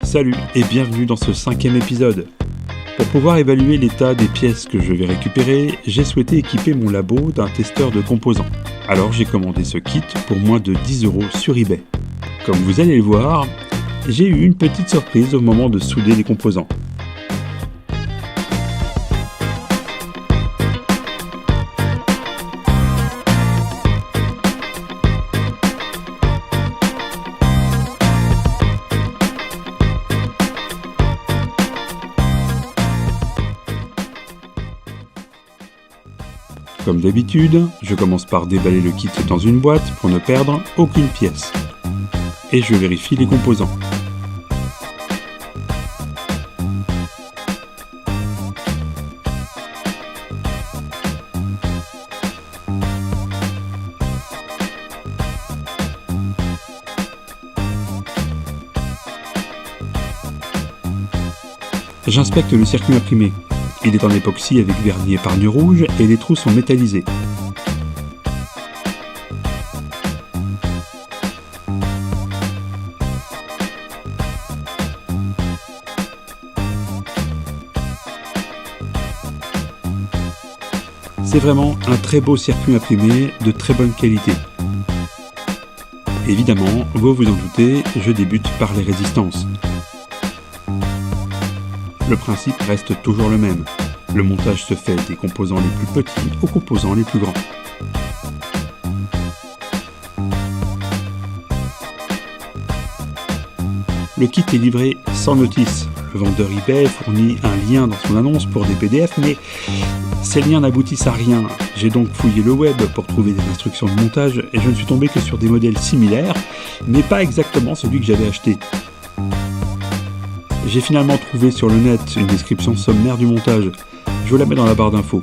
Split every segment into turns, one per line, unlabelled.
Salut et bienvenue dans ce 5e épisode. Pour pouvoir évaluer l'état des pièces que je vais récupérer, j'ai souhaité équiper mon labo d'un testeur de composants. Alors j'ai commandé ce kit pour moins de 10 € sur eBay. Comme vous allez le voir, j'ai eu une petite surprise au moment de souder les composants. Comme d'habitude, je commence par déballer le kit dans une boîte pour ne perdre aucune pièce. Et je vérifie les composants. J'inspecte le circuit imprimé. Il est en époxy avec vernis épargne rouge et les trous sont métallisés. C'est vraiment un très beau circuit imprimé de très bonne qualité. Évidemment, vous vous en doutez, je débute par les résistances. Le principe reste toujours le même. Le montage se fait des composants les plus petits aux composants les plus grands. Le kit est livré sans notice. Le vendeur eBay fournit un lien dans son annonce pour des PDF, mais ces liens n'aboutissent à rien. J'ai donc fouillé le web pour trouver des instructions de montage et je ne suis tombé que sur des modèles similaires, mais pas exactement celui que j'avais acheté. J'ai finalement trouvé sur le net une description sommaire du montage. Je vous la mets dans la barre d'infos.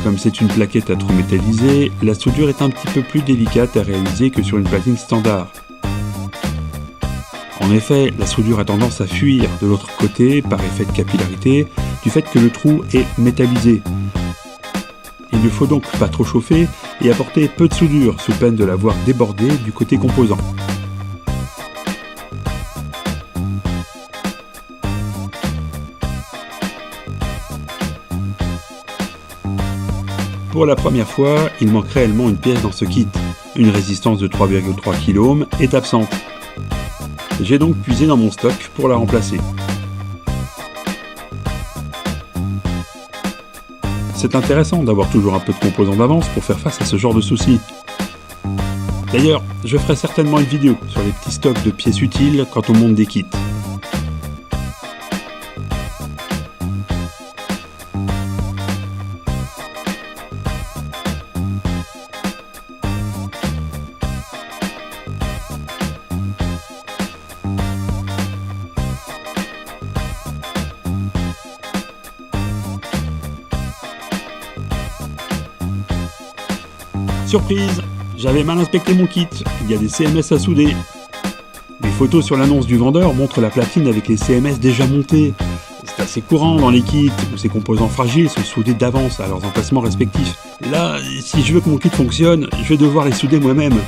Comme c'est une plaquette à trous métallisés, la soudure est un petit peu plus délicate à réaliser que sur une platine standard. En effet, la soudure a tendance à fuir de l'autre côté par effet de capillarité, du fait que le trou est métallisé. Il ne faut donc pas trop chauffer et apporter peu de soudure, sous peine de la voir déborder du côté composant. Pour la première fois, il manque réellement une pièce dans ce kit. Une résistance de 3,3 kΩ est absente. J'ai donc puisé dans mon stock pour la remplacer. C'est intéressant d'avoir toujours un peu de composants d'avance pour faire face à ce genre de soucis. D'ailleurs, je ferai certainement une vidéo sur les petits stocks de pièces utiles quand on monte des kits. Surprise, j'avais mal inspecté mon kit, il y a des CMS à souder. Les photos sur l'annonce du vendeur montrent la platine avec les CMS déjà montés. C'est assez courant dans les kits où ces composants fragiles sont soudés d'avance à leurs emplacements respectifs. Là, si je veux que mon kit fonctionne, je vais devoir les souder moi-même.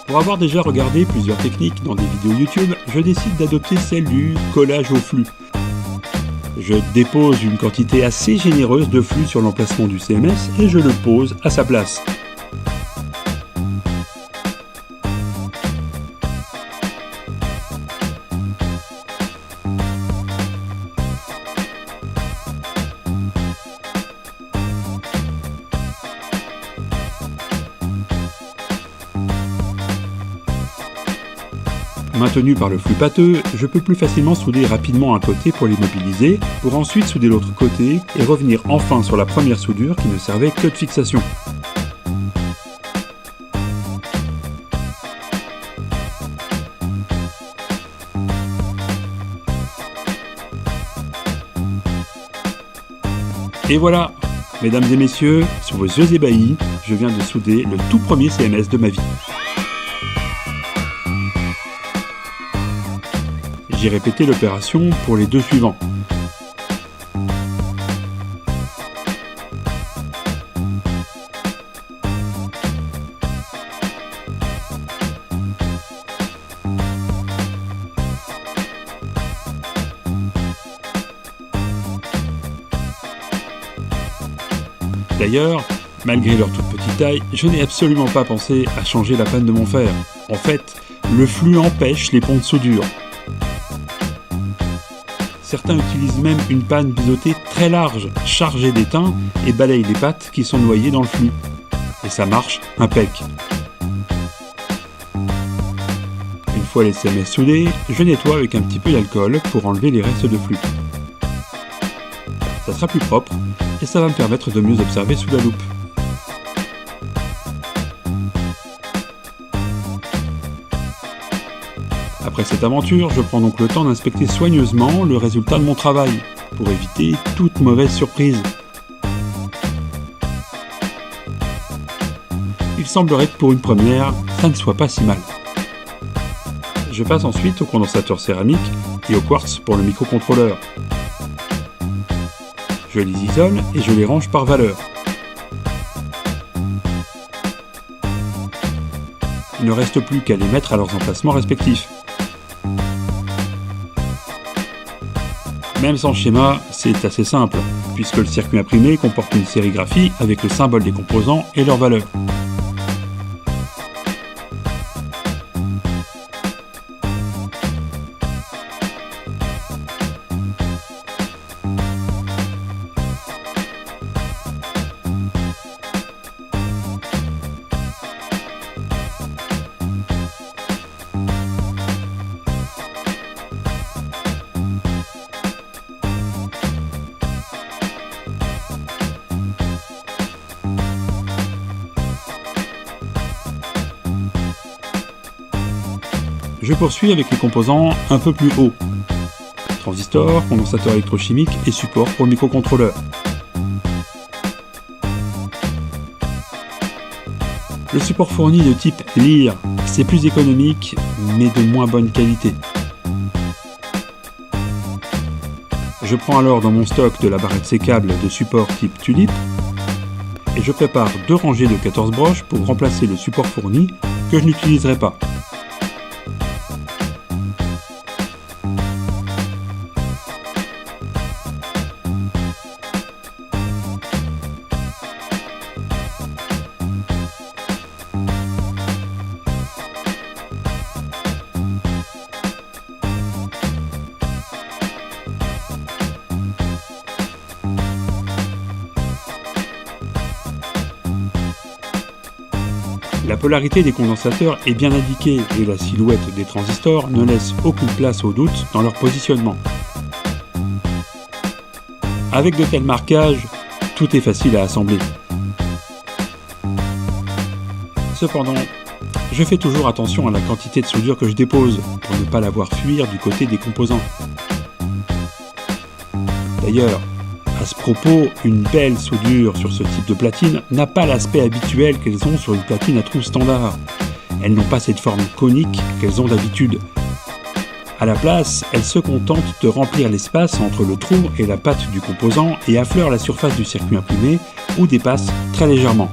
Pour avoir déjà regardé plusieurs techniques dans des vidéos YouTube, je décide d'adopter celle du collage au flux. Je dépose une quantité assez généreuse de flux sur l'emplacement du CMS et je le pose à sa place. Maintenu par le flux pâteux, je peux plus facilement souder rapidement un côté pour l'immobiliser, pour ensuite souder l'autre côté et revenir enfin sur la première soudure qui ne servait que de fixation. Et voilà, mesdames et messieurs, sur vos yeux ébahis, je viens de souder le tout premier CMS de ma vie. J'ai répété l'opération pour les deux suivants. D'ailleurs, malgré leur toute petite taille, je n'ai absolument pas pensé à changer la panne de mon fer. En fait, le flux empêche les ponts de soudure. Certains utilisent même une panne biseautée très large, chargée d'étain, et balayent les pattes qui sont noyées dans le flux. Et ça marche impec. Une fois les CMS soudés, je nettoie avec un petit peu d'alcool pour enlever les restes de flux. Ça sera plus propre et ça va me permettre de mieux observer sous la loupe. Après cette aventure, je prends donc le temps d'inspecter soigneusement le résultat de mon travail, pour éviter toute mauvaise surprise. Il semblerait que pour une première, ça ne soit pas si mal. Je passe ensuite au condensateur céramique et au quartz pour le microcontrôleur. Je les isole et je les range par valeur. Il ne reste plus qu'à les mettre à leurs emplacements respectifs. Même sans schéma, c'est assez simple, puisque le circuit imprimé comporte une sérigraphie avec le symbole des composants et leurs valeurs. Je poursuis avec les composants un peu plus hauts. Transistor, condensateur électrochimique et support pour le microcontrôleur. Le support fourni de type Lear, c'est plus économique mais de moins bonne qualité. Je prends alors dans mon stock de la barrette sécable de support type Tulip et je prépare 2 rangées de 14 broches pour remplacer le support fourni que je n'utiliserai pas. La polarité des condensateurs est bien indiquée et la silhouette des transistors ne laisse aucune place au doute dans leur positionnement. Avec de tels marquages, tout est facile à assembler. Cependant, je fais toujours attention à la quantité de soudure que je dépose pour ne pas la voir fuir du côté des composants. D'ailleurs, à ce propos, une belle soudure sur ce type de platine n'a pas l'aspect habituel qu'elles ont sur une platine à trous standard. Elles n'ont pas cette forme conique qu'elles ont d'habitude. À la place, elles se contentent de remplir l'espace entre le trou et la patte du composant et affleurent la surface du circuit imprimé ou dépassent très légèrement.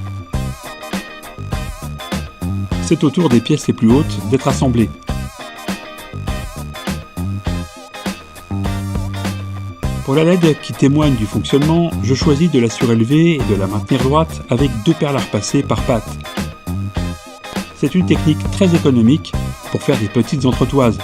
C'est au tour des pièces les plus hautes d'être assemblées. Pour la LED qui témoigne du fonctionnement, je choisis de la surélever et de la maintenir droite avec 2 perles à repasser par patte. C'est une technique très économique pour faire des petites entretoises.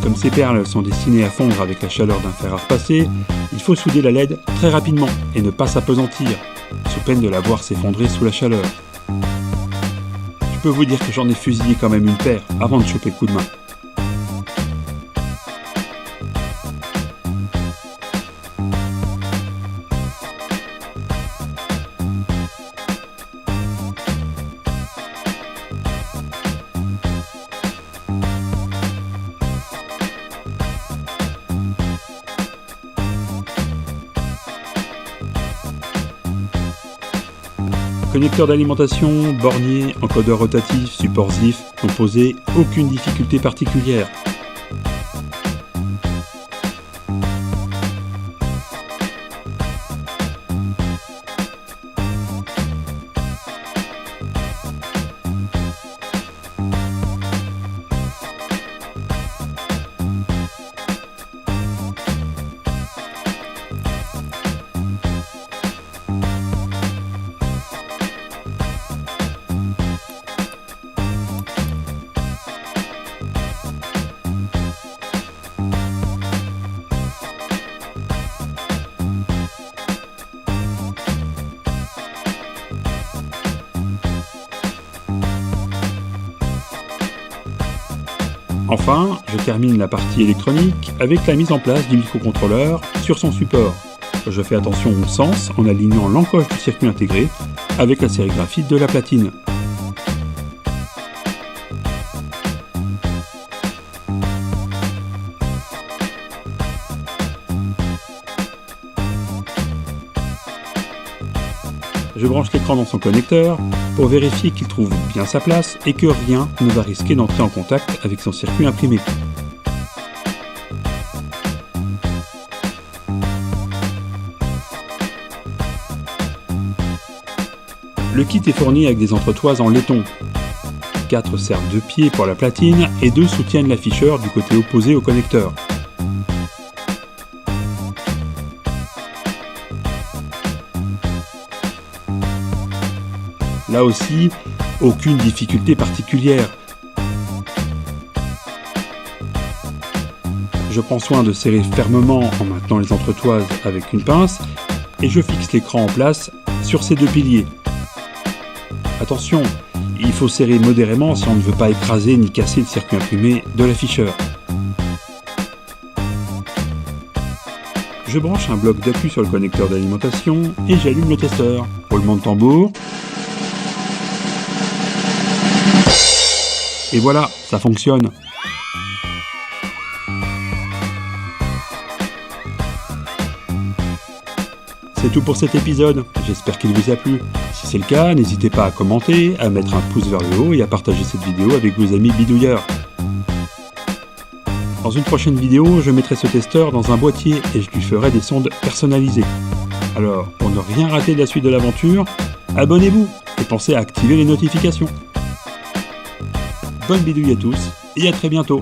Comme ces perles sont destinées à fondre avec la chaleur d'un fer à repasser, il faut souder la LED très rapidement et ne pas s'appesantir, sous peine de la voir s'effondrer sous la chaleur. Je peux vous dire que j'en ai fusillé quand même une paire avant de choper le coup de main. Connecteur d'alimentation, bornier, encodeur rotatif, support ZIF n'ont posé aucune difficulté particulière. Enfin, je termine la partie électronique avec la mise en place du microcontrôleur sur son support. Je fais attention au sens en alignant l'encoche du circuit intégré avec la sérigraphie de la platine. Je branche l'écran dans son connecteur pour vérifier qu'il trouve bien sa place et que rien ne va risquer d'entrer en contact avec son circuit imprimé. Le kit est fourni avec des entretoises en laiton. 4 servent de pied pour la platine et 2 soutiennent l'afficheur du côté opposé au connecteur. Là aussi, aucune difficulté particulière. Je prends soin de serrer fermement en maintenant les entretoises avec une pince et je fixe l'écran en place sur ces 2 piliers. Attention, il faut serrer modérément si on ne veut pas écraser ni casser le circuit imprimé de l'afficheur. Je branche un bloc d'appui sur le connecteur d'alimentation et j'allume le testeur. Roulement de tambour. Et voilà, ça fonctionne. C'est tout pour cet épisode, j'espère qu'il vous a plu. Si c'est le cas, n'hésitez pas à commenter, à mettre un pouce vers le haut et à partager cette vidéo avec vos amis bidouilleurs. Dans une prochaine vidéo, je mettrai ce testeur dans un boîtier et je lui ferai des sondes personnalisées. Alors, pour ne rien rater de la suite de l'aventure, abonnez-vous et pensez à activer les notifications. Bonne bidouille à tous et à très bientôt.